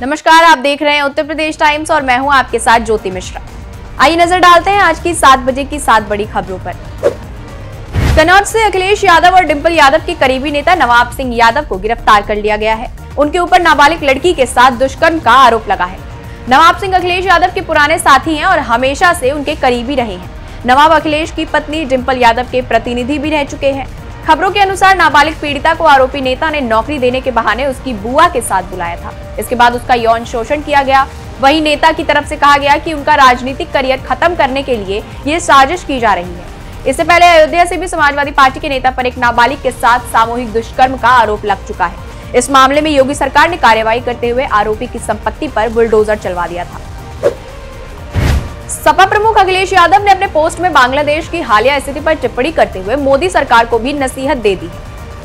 नमस्कार, आप देख रहे हैं उत्तर प्रदेश टाइम्स और मैं हूं आपके साथ ज्योति मिश्रा। आइए नजर डालते हैं आज की 7 बजे की 7 बड़ी खबरों पर। कन्नौज से अखिलेश यादव और डिंपल यादव के करीबी नेता नवाब सिंह यादव को गिरफ्तार कर लिया गया है। उनके ऊपर नाबालिग लड़की के साथ दुष्कर्म का आरोप लगा है। नवाब सिंह अखिलेश यादव के पुराने साथी हैं और हमेशा से उनके करीबी रहे हैं। नवाब अखिलेश की पत्नी डिंपल यादव के प्रतिनिधि भी रह चुके हैं। खबरों के अनुसार नाबालिग पीड़िता को आरोपी नेता ने नौकरी देने के बहाने उसकी बुआ के साथ बुलाया था। इसके बाद उसका यौन शोषण किया गया। वहीं नेता की तरफ से कहा गया कि उनका राजनीतिक करियर खत्म करने के लिए ये साजिश की जा रही है। इससे पहले अयोध्या से भी समाजवादी पार्टी के नेता पर एक नाबालिग के साथ सामूहिक दुष्कर्म का आरोप लग चुका है। इस मामले में योगी सरकार ने कार्रवाई करते हुए आरोपी की संपत्ति पर बुलडोजर चलवा दिया था। सपा प्रमुख अखिलेश यादव ने अपने पोस्ट में बांग्लादेश की हालिया स्थिति पर टिप्पणी करते हुए मोदी सरकार को भी नसीहत दे दी।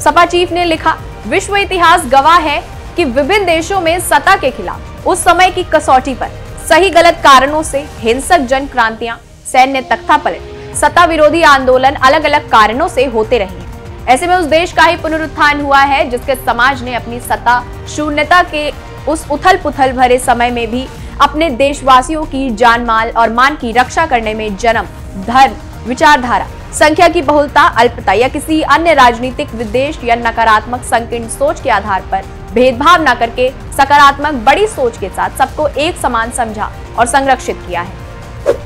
सपा चीफ ने लिखा, विश्व इतिहास गवाह है कि विभिन्न देशों में सत्ता के खिलाफ उस समय की कसौटी पर सही गलत कारणों से हिंसक जन क्रांतियां, सैन्य तख्तापलट, सत्ता विरोधी आंदोलन अलग अलग कारणों से होते रहे हैं। ऐसे में उस देश का ही पुनरुत्थान हुआ है जिसके समाज ने अपनी सत्ता शून्यता के उस उथल पुथल भरे समय में भी अपने देशवासियों की जान माल और मान की रक्षा करने में जन्म, धर्म, विचारधारा, संख्या की बहुलता, अल्पता या किसी अन्य राजनीतिक विद्वेष या नकारात्मक संकीर्ण सोच के आधार पर भेदभाव न करके सकारात्मक बड़ी सोच के साथ सबको एक समान समझा और संरक्षित किया है।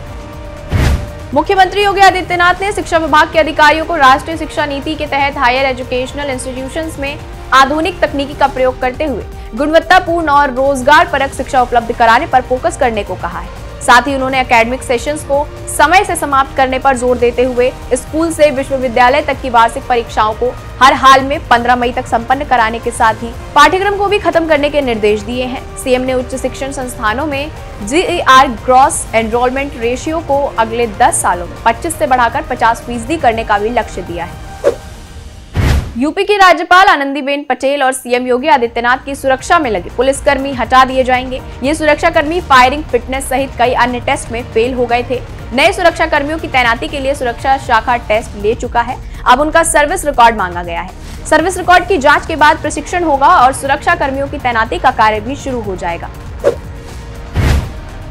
मुख्यमंत्री योगी आदित्यनाथ ने शिक्षा विभाग के अधिकारियों को राष्ट्रीय शिक्षा नीति के तहत हायर एजुकेशनल इंस्टीट्यूशंस में आधुनिक तकनीकी का प्रयोग करते हुए गुणवत्तापूर्ण और रोजगार परक शिक्षा उपलब्ध कराने पर फोकस करने को कहा है। साथ ही उन्होंने एकेडमिक सेशंस को समय से समाप्त करने पर जोर देते हुए स्कूल से विश्वविद्यालय तक की वार्षिक परीक्षाओं को हर हाल में 15 मई तक संपन्न कराने के साथ ही पाठ्यक्रम को भी खत्म करने के निर्देश दिए हैं। सीएम ने उच्च शिक्षण संस्थानों में GER ग्रॉस एनरोलमेंट रेशियो को अगले 10 सालों में 25 से बढ़ाकर 50% करने का भी लक्ष्य दिया है। यूपी की राज्यपाल आनंदीबेन पटेल और सीएम योगी आदित्यनाथ की सुरक्षा में लगे पुलिसकर्मी हटा दिए जाएंगे। ये सुरक्षाकर्मी फायरिंग, फिटनेस सहित कई अन्य टेस्ट में फेल हो गए थे। नए सुरक्षा कर्मियों की तैनाती के लिए सुरक्षा शाखा टेस्ट ले चुका है। अब उनका सर्विस रिकॉर्ड मांगा गया है। सर्विस रिकॉर्ड की जांच के बाद प्रशिक्षण होगा और सुरक्षा कर्मियों की तैनाती का कार्य भी शुरू हो जाएगा।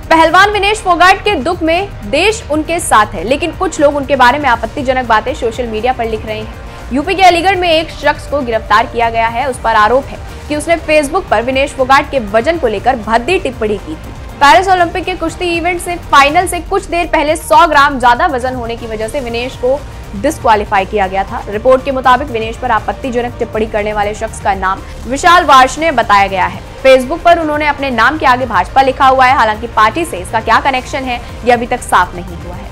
पहलवान विनेश फोगाट के दुख में देश उनके साथ है, लेकिन कुछ लोग उनके बारे में आपत्तिजनक बातें सोशल मीडिया पर लिख रहे हैं। यूपी के अलीगढ़ में एक शख्स को गिरफ्तार किया गया है। उस पर आरोप है कि उसने फेसबुक पर विनेश फोगाट के वजन को लेकर भद्दी टिप्पणी की थी। पेरिस ओलंपिक के कुश्ती इवेंट से फाइनल से कुछ देर पहले 100 ग्राम ज्यादा वजन होने की वजह से विनेश को डिस्क्वालीफाई किया गया था। रिपोर्ट के मुताबिक विनेश पर आपत्तिजनक टिप्पणी करने वाले शख्स का नाम विशाल वार्ष्णेय बताया गया है। फेसबुक पर उन्होंने अपने नाम के आगे भाजपा लिखा हुआ है। हालांकि पार्टी से इसका क्या कनेक्शन है यह अभी तक साफ नहीं हुआ है।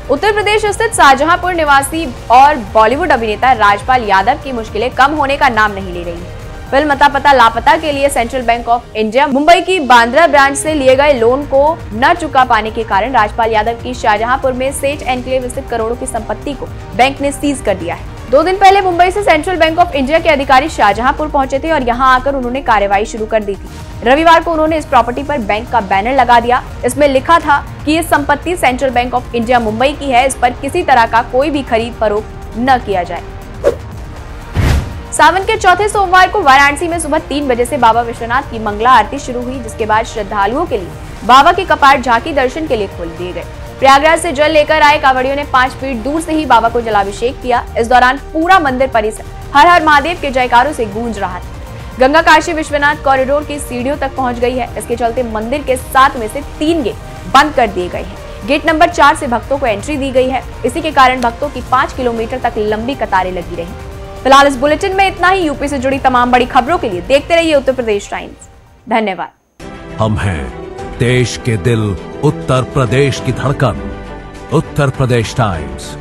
उत्तर प्रदेश स्थित शाहजहांपुर निवासी और बॉलीवुड अभिनेता राजपाल यादव की मुश्किलें कम होने का नाम नहीं ले रही हैं। फिल्म अता पता लापता के लिए central bank of India Mumbai की बांद्रा ब्रांच से लिए गए लोन को न चुका पाने के कारण राजपाल यादव की शाहजहांपुर में सेठ एनक्लेव स्थित करोड़ों की संपत्ति को बैंक ने सीज कर दिया है। 2 दिन पहले मुंबई से सेंट्रल बैंक ऑफ इंडिया के अधिकारी शाहजहांपुर पहुंचे थे और यहां आकर उन्होंने कार्रवाई शुरू कर दी थी। रविवार को उन्होंने इस प्रॉपर्टी पर बैंक का बैनर लगा दिया। इसमें लिखा था कि ये संपत्ति central bank of India Mumbai की है। इस पर किसी तरह का कोई भी खरीद फरोख्त न किया जाए। सावन के चौथे सोमवार को वाराणसी में सुबह 3 बजे से बाबा विश्वनाथ की मंगला आरती शुरू हुई, जिसके बाद श्रद्धालुओं के लिए बाबा के कपाट झांकी दर्शन के लिए खोल दिए गए। प्रयागराज से जल लेकर आए कांवड़ियों ने 5 फीट दूर से ही बाबा को जलाभिषेक किया। इस दौरान पूरा मंदिर परिसर हर हर महादेव के जयकारों से गूंज रहा था। गंगा काशी विश्वनाथ कॉरिडोर की सीढ़ियों तक पहुंच गई है। इसके चलते मंदिर के 7 में से 3 गेट बंद कर दिए गए हैं। गेट नंबर 4 से भक्तों को एंट्री दी गई है। इसी के कारण भक्तों की 5 किलोमीटर तक लंबी कतारें लगी रही। फिलहाल इस बुलेटिन में इतना ही। यूपी से जुड़ी तमाम बड़ी खबरों के लिए देखते रहिए उत्तर प्रदेश टाइम्स। धन्यवाद। हम हैं देश के दिल, उत्तर प्रदेश की धड़कन, उत्तर प्रदेश टाइम्स।